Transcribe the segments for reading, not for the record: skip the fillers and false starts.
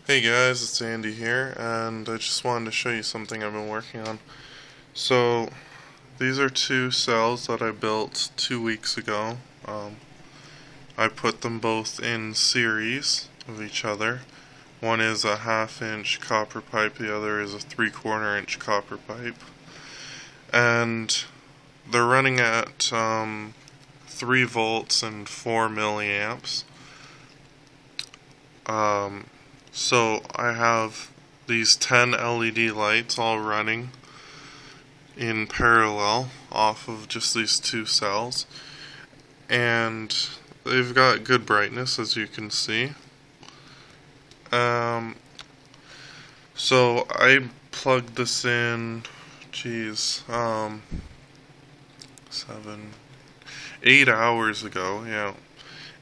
Hey guys, it's Andy here, and I just wanted to show you something I've been working on. So, these are two cells that I built 2 weeks ago. I put them both in series of each other. One is a 1/2 inch copper pipe, the other is a 3/4 inch copper pipe. And they're running at 3 volts and 4 milliamps. So I have these 10 LED lights all running in parallel off of just these two cells, and they've got good brightness, as you can see. So I plugged this in, 8 hours ago, yeah,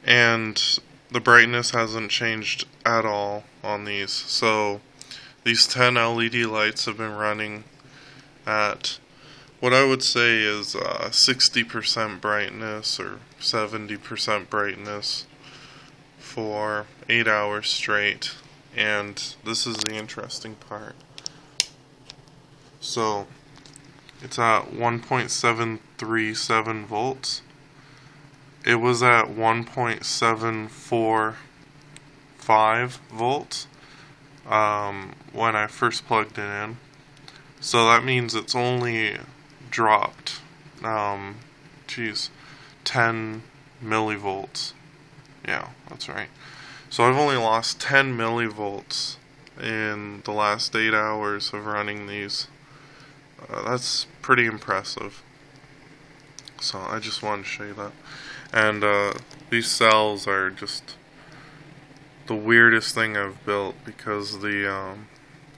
and the brightness hasn't changed at all on these. So these 10 LED lights have been running at what I would say is 60% brightness or 70% brightness for 8 hours straight. And this is the interesting part. So it's at 1.737 volts. It was at 1.745 volts when I first plugged it in. So that means it's only dropped 10 millivolts. Yeah, that's right. So I've only lost 10 millivolts in the last 8 hours of running these. That's pretty impressive. So I just wanted to show you that. And these cells are just the weirdest thing I've built, because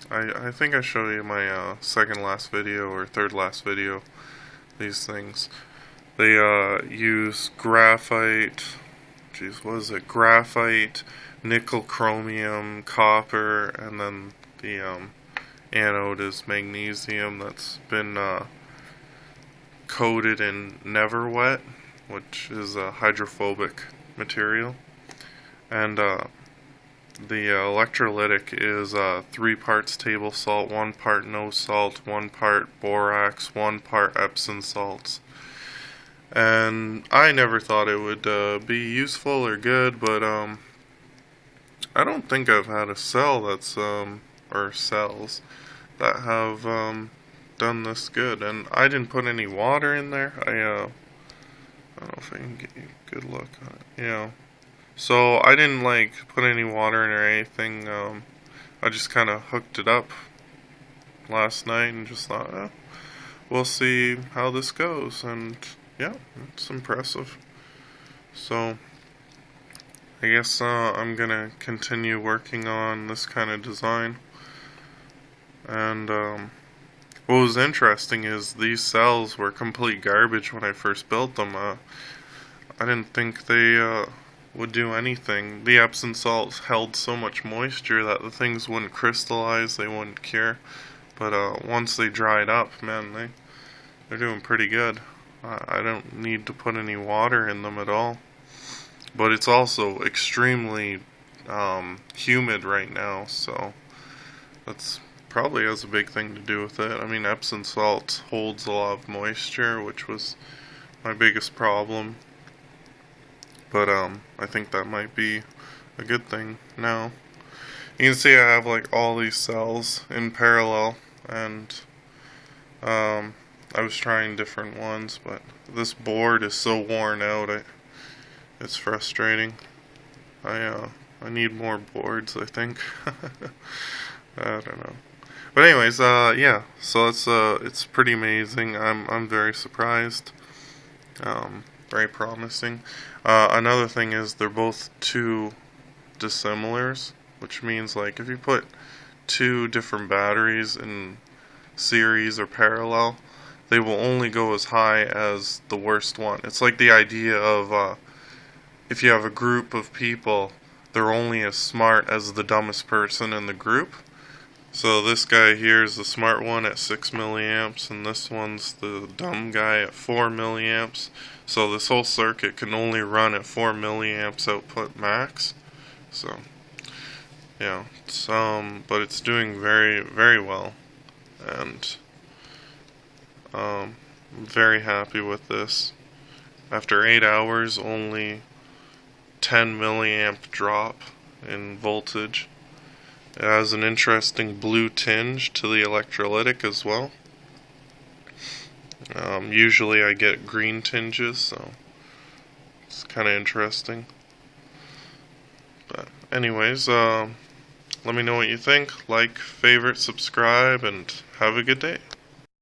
I think I showed you my second last video or third last video, these things. They use graphite, graphite, nickel-chromium, copper, and then the anode is magnesium that's been coated in neverwet, which is a hydrophobic material. And the electrolytic is 3 parts table salt, 1 part no salt, 1 part borax, 1 part Epsom salts. And I never thought it would be useful or good, but I don't think I've had a cell that's or cells that have done this good. And I didn't put any water in there. I don't know if I can get you a good look on it. Yeah. So I didn't put any water in or anything. I just kind of hooked it up last night and just thought, we'll see how this goes. And yeah, it's impressive. So I guess I'm gonna continue working on this kind of design. And what was interesting is these cells were complete garbage when I first built them. I didn't think they would do anything. The Epsom salts held so much moisture that the things wouldn't crystallize, they wouldn't cure. But once they dried up, man, they're doing pretty good. I don't need to put any water in them at all. But it's also extremely humid right now, so that's probably has a big thing to do with it. I mean, Epsom salt holds a lot of moisture, which was my biggest problem. But I think that might be a good thing now. You can see I have all these cells in parallel, and I was trying different ones, but this board is so worn out. It's frustrating. I need more boards, I think. I don't know. But anyways, yeah. So it's pretty amazing. I'm very surprised. Very promising. Another thing is they're both two dissimilars, which means if you put 2 different batteries in series or parallel, they will only go as high as the worst one. It's like the idea of if you have a group of people, they're only as smart as the dumbest person in the group. So this guy here is the smart one at 6 milliamps, and this one's the dumb guy at 4 milliamps. So this whole circuit can only run at 4 milliamps output max. So Yeah, but it's doing very, very well, and I'm very happy with this. After 8 hours, only 10 milliamp drop in voltage. It has an interesting blue tinge to the electrolytic as well. Usually I get green tinges, so it's kind of interesting. But anyways, let me know what you think. Like, favorite, subscribe, and have a good day.